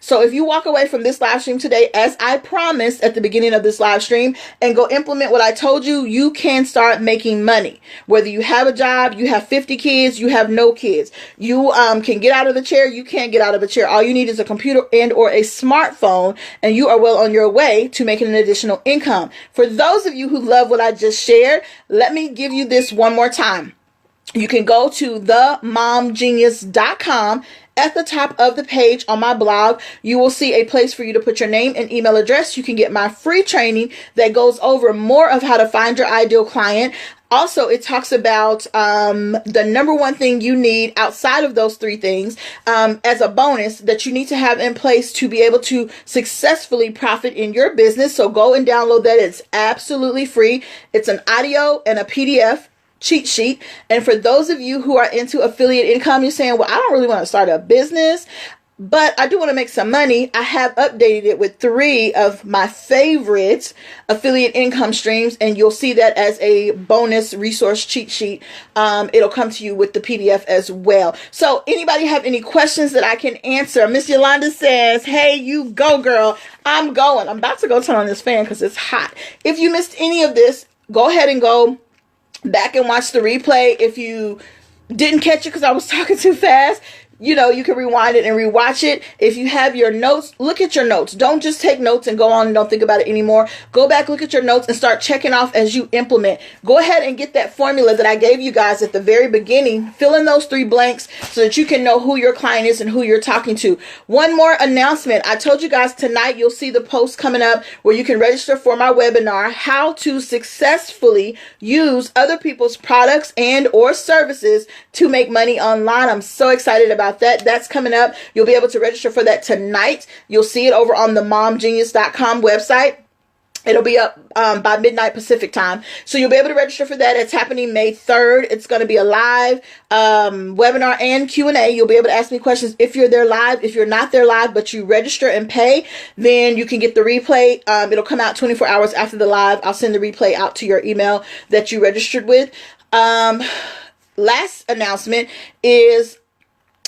So if you walk away from this live stream today, as I promised at the beginning of this live stream, and go implement what I told you, you can start making money. Whether you have a job, you have 50 kids, you have no kids. You can get out of the chair, you can't get out of a chair. All you need is a computer and or a smartphone, and you are well on your way to making an additional income. For those of you who love what I just shared, let me give you this one more time. You can go to themomgenius.com. At the top of the page on my blog, you will see a place for you to put your name and email address. You can get my free training that goes over more of how to find your ideal client. Also, it talks about the number one thing you need outside of those 3 things as a bonus that you need to have in place to be able to successfully profit in your business. So go and download that. It's absolutely free. It's an audio and a PDF cheat sheet. And for those of you who are into affiliate income, you're saying, well, I don't really want to start a business, but I do want to make some money. I have updated it with 3 of my favorite affiliate income streams, and you'll see that as a bonus resource cheat sheet. It'll come to you with the PDF as well. So anybody have any questions that I can answer? Miss Yolanda says, hey, you go, girl. I'm going. I'm about to go turn on this fan because it's hot. If you missed any of this, go ahead and go back and watch the replay. If you didn't catch it because I was talking too fast, you can rewind it and rewatch it. If you have your notes, look at your notes. Don't just take notes and go on and don't think about it anymore. Go back, look at your notes, and start checking off as you implement. Go ahead and get that formula that I gave you guys at the very beginning. Fill in those 3 blanks so that you can know who your client is and who you're talking to. One more announcement. I told you guys tonight you'll see the post coming up where you can register for my webinar, how to successfully use other people's products and or services to make money online. I'm so excited about that. That's coming up. You'll be able to register for that tonight. You'll see it over on the momgenius.com website. It'll be up by midnight Pacific time. So you'll be able to register for that. It's happening May 3rd. It's going to be a live webinar and Q&A. You'll be able to ask me questions if you're there live. If you're not there live, but you register and pay, then you can get the replay. It'll come out 24 hours after the live. I'll send the replay out to your email that you registered with. Last announcement is,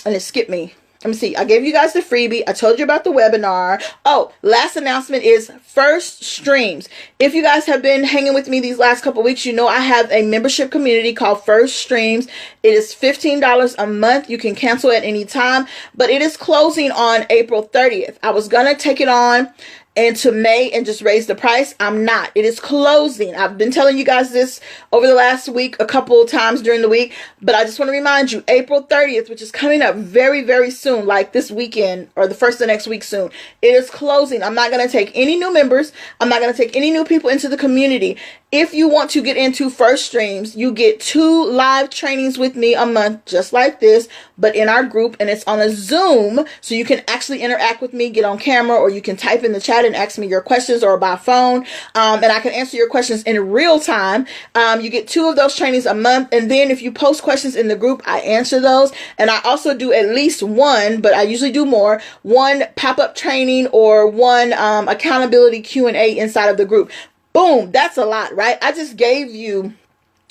and it skipped me. Let me see. I gave you guys the freebie. I told you about the webinar. Oh, last announcement is First Streams. If you guys have been hanging with me these last couple weeks, you know I have a membership community called First Streams. It is $15 a month. You can cancel at any time, but it is closing on April 30th. I was going to take it on into May and just raise the price. I'm not. It is closing. I've been telling you guys this over the last week, a couple of times during the week, but I just want to remind you, April 30th, which is coming up very, very soon, like this weekend or the first of next week soon, it is closing. I'm not going to take any new members. I'm not going to take any new people into the community. If you want to get into First Streams, you get 2 live trainings with me a month, just like this, but in our group, and it's on a Zoom, so you can actually interact with me, get on camera, or you can type in the chat and ask me your questions, or by phone, and I can answer your questions in real time. You get 2 of those trainings a month, and then if you post questions in the group, I answer those, and I also do at least one, but I usually do more, one pop-up training or one accountability Q&A inside of the group. Boom, that's a lot, right? I just gave you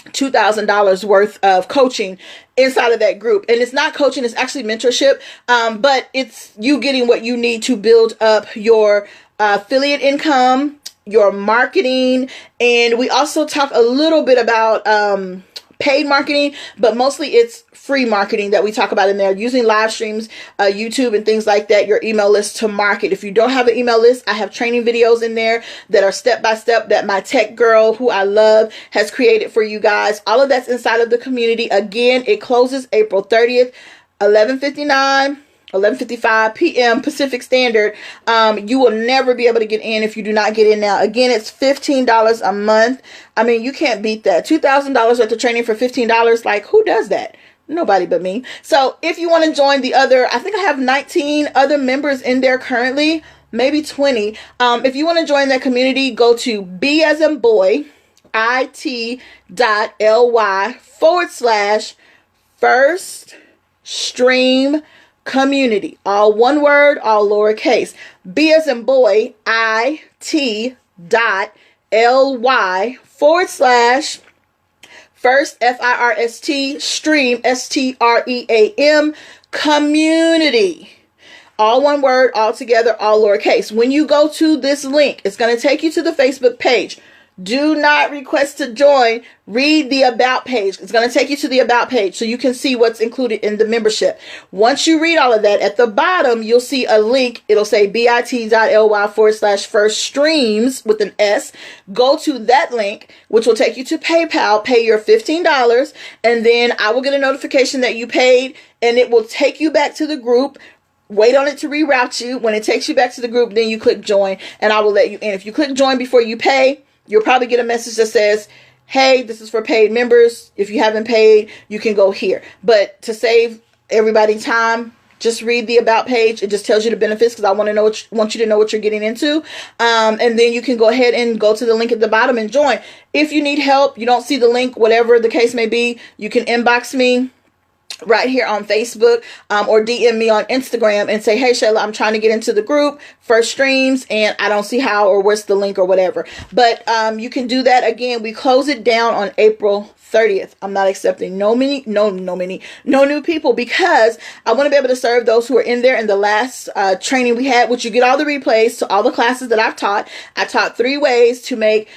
$2,000 worth of coaching inside of that group. And it's not coaching, it's actually mentorship. But it's you getting what you need to build up your affiliate income, your marketing. And we also talk a little bit about paid marketing, but mostly it's free marketing that we talk about in there, using live streams, YouTube and things like that, your email list to market. If you don't have an email list, I have training videos in there that are step-by-step that my tech girl, who I love, has created for you guys. All of that's inside of the community. Again, it closes April 30th, 11:55 p.m. Pacific Standard. You will never be able to get in if you do not get in now. Again, it's $15 a month. I mean, you can't beat that. $2,000 worth of training for $15. Like, who does that? Nobody but me. So if you want to join the other, I think I have 19 other members in there currently, maybe 20. If you want to join that community, go to B as in boy, it.ly/first stream community. All one word, all lowercase. B as in boy, it.ly/first, FIRST, stream, STREAM, community. All one word, all together, all lowercase. When you go to this link, it's going to take you to the Facebook page. Do not request to join. Read the about page. It's going to take you to the about page so you can see what's included in the membership. Once you read all of that, at the bottom, you'll see a link. It'll say bit.ly/first streams with an S. Go to that link, which will take you to PayPal. Pay your $15, and then I will get a notification that you paid, and it will take you back to the group. Wait on it to reroute you. When it takes you back to the group, then you click join, and I will let you in. If you click join before you pay, you'll probably get a message that says, hey, this is for paid members. If you haven't paid, you can go here. But to save everybody time, just read the about page. It just tells you the benefits because I want you to know what you're getting into. And then you can go ahead and go to the link at the bottom and join. If you need help, you don't see the link, whatever the case may be, you can inbox me right here on Facebook, or DM me on Instagram and say, hey, Shayla, I'm trying to get into the group, First Streams, and I don't see how or where's the link or whatever. But you can do that. Again, we close it down on April 30th. I'm not accepting no new people because I want to be able to serve those who are in there in the last training we had, which you get all the replays to all the classes that I've taught. I taught 3 ways to make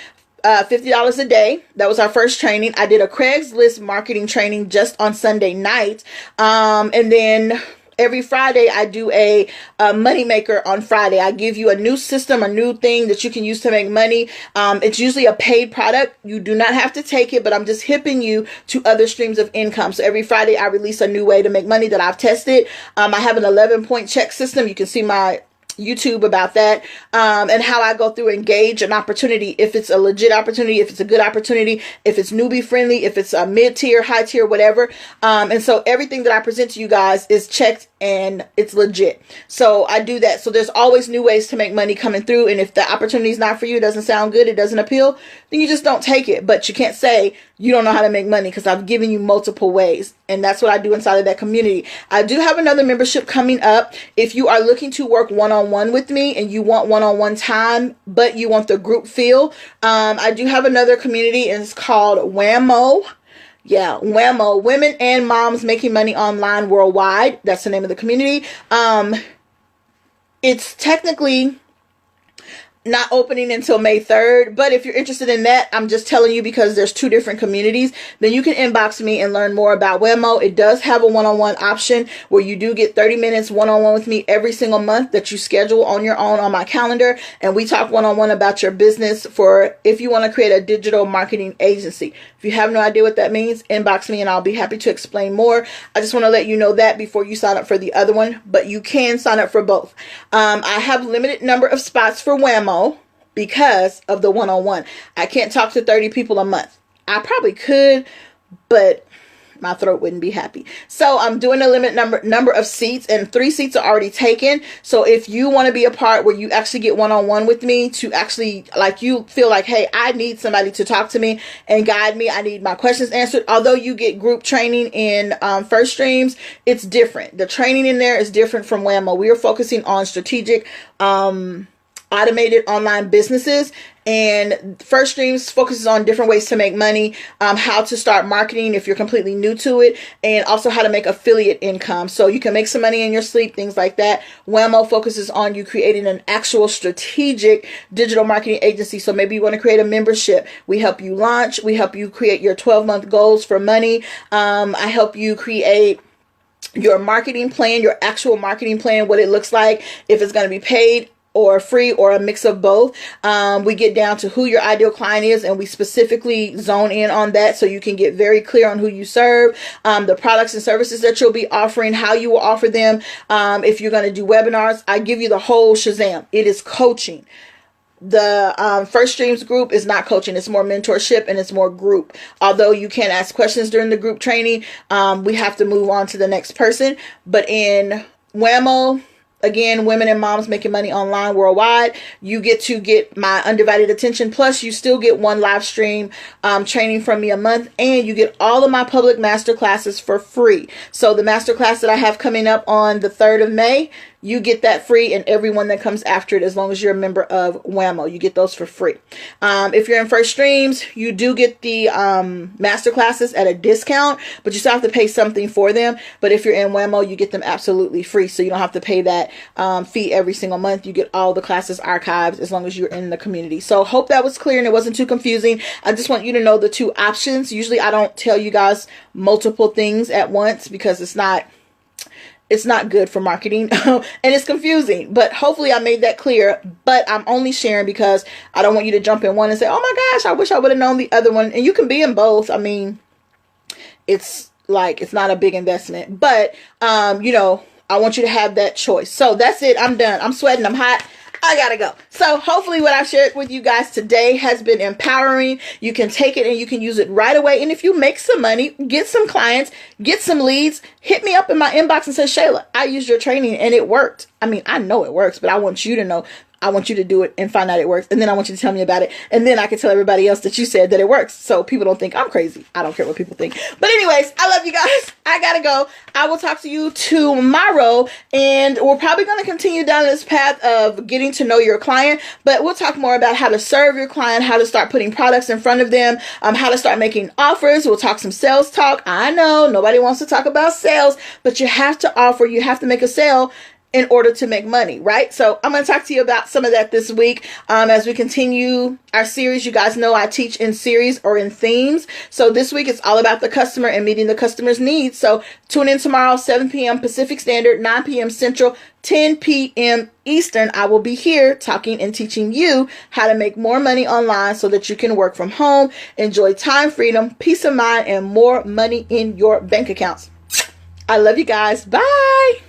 $50 a day. That was our first training. I did a Craigslist marketing training just on Sunday night. And then every Friday I do a money maker on Friday. I give you a new system, a new thing that you can use to make money. It's usually a paid product. You do not have to take it, but I'm just hipping you to other streams of income. So every Friday I release a new way to make money that I've tested. I have an 11-point check system. You can see my YouTube about that, and how I go through and gauge an opportunity, if it's a legit opportunity, if it's a good opportunity, if it's newbie friendly, if it's a mid-tier, high tier, whatever. And so everything that I present to you guys is checked and it's legit. So I do that. So there's always new ways to make money coming through. And if the opportunity is not for you, it doesn't sound good, it doesn't appeal, then you just don't take it. But you can't say you don't know how to make money, because I've given you multiple ways. And that's what I do inside of that community. I do have another membership coming up. If you are looking to work one-on-one with me and you want one-on-one time, but you want the group feel, I do have another community, and it's called WAMO. Yeah, WAMO, Women and Moms Making Money Online Worldwide. That's the name of the community. It's technically not opening until May 3rd, but if you're interested in that, I'm just telling you because there's two different communities, then you can inbox me and learn more about WAMO. It does have a one-on-one option where you do get 30 minutes one-on-one with me every single month that you schedule on your own on my calendar, and we talk one-on-one about your business for if you want to create a digital marketing agency. If you have no idea what that means, inbox me and I'll be happy to explain more. I just want to let you know that before you sign up for the other one, but you can sign up for both. I have limited number of spots for WAMO because of the one-on-one. I can't talk to 30 people a month. I probably could, but my throat wouldn't be happy. So I'm doing a limited number of seats, and 3 seats are already taken. So if you want to be a part where you actually get one-on-one with me, to actually, like, you feel like, hey, I need somebody to talk to me and guide me, I need my questions answered. Although you get group training in First Streams, it's different. The training in there is different from WAMO. We are focusing on strategic automated online businesses, and First Streams focuses on different ways to make money, how to start marketing if you're completely new to it, and also how to make affiliate income so you can make some money in your sleep, things like that. WAMO focuses on you creating an actual strategic digital marketing agency. So maybe you want to create a membership. We help you launch. We help you create your 12-month goals for money. I help you create your marketing plan, your actual marketing plan, what it looks like, if it's going to be paid or free or a mix of both. We get down to who your ideal client is, and we specifically zone in on that so you can get very clear on who you serve, the products and services that you'll be offering, how you will offer them. If you're going to do webinars, I give you the whole shazam. It is coaching. The First Streams group is not coaching. It's more mentorship and it's more group. Although you can ask questions during the group training, we have to move on to the next person. But in WAMO, again, Women and Moms Making Money Online Worldwide, you get my undivided attention. Plus, you still get one live stream training from me a month, and you get all of my public master classes for free. So the master class that I have coming up on the 3rd of May, you get that free, and everyone that comes after it, as long as you're a member of WAMO, you get those for free. If you're in First Streams, you do get the master classes at a discount, but you still have to pay something for them. But if you're in WAMO, you get them absolutely free, so you don't have to pay that fee every single month. You get all the classes archived as long as you're in the community. So hope that was clear and it wasn't too confusing. I just want you to know the two options. Usually I don't tell you guys multiple things at once because it's not good for marketing and it's confusing, but hopefully I made that clear. But I'm only sharing because I don't want you to jump in one and say, oh my gosh, I wish I would have known the other one. And you can be in both. I mean, it's not a big investment, but I want you to have that choice. So that's it. I'm done. I'm sweating. I'm hot. I gotta go. So hopefully what I shared with you guys today has been empowering. You can take it and you can use it right away. And if you make some money, get some clients, get some leads, hit me up in my inbox and say, Shayla, I used your training and it worked. I mean, I know it works, but I want you to know. I want you to do it and find out it works. And then I want you to tell me about it. And then I can tell everybody else that you said that it works. So people don't think I'm crazy. I don't care what people think. But anyways, I love you guys. I gotta go. I will talk to you tomorrow. And we're probably going to continue down this path of getting to know your client. But we'll talk more about how to serve your client, how to start putting products in front of them, how to start making offers. We'll talk some sales talk. I know nobody wants to talk about sales, but you have to offer. You have to make a sale in order to make money, right? So I'm going to talk to you about some of that this week as we continue our series. You guys know I teach in series or in themes. So this week it's all about the customer and meeting the customer's needs. So tune in tomorrow, 7 p.m. Pacific Standard, 9 p.m. Central, 10 p.m. Eastern. I will be here talking and teaching you how to make more money online so that you can work from home, enjoy time freedom, peace of mind, and more money in your bank accounts. I love you guys. Bye.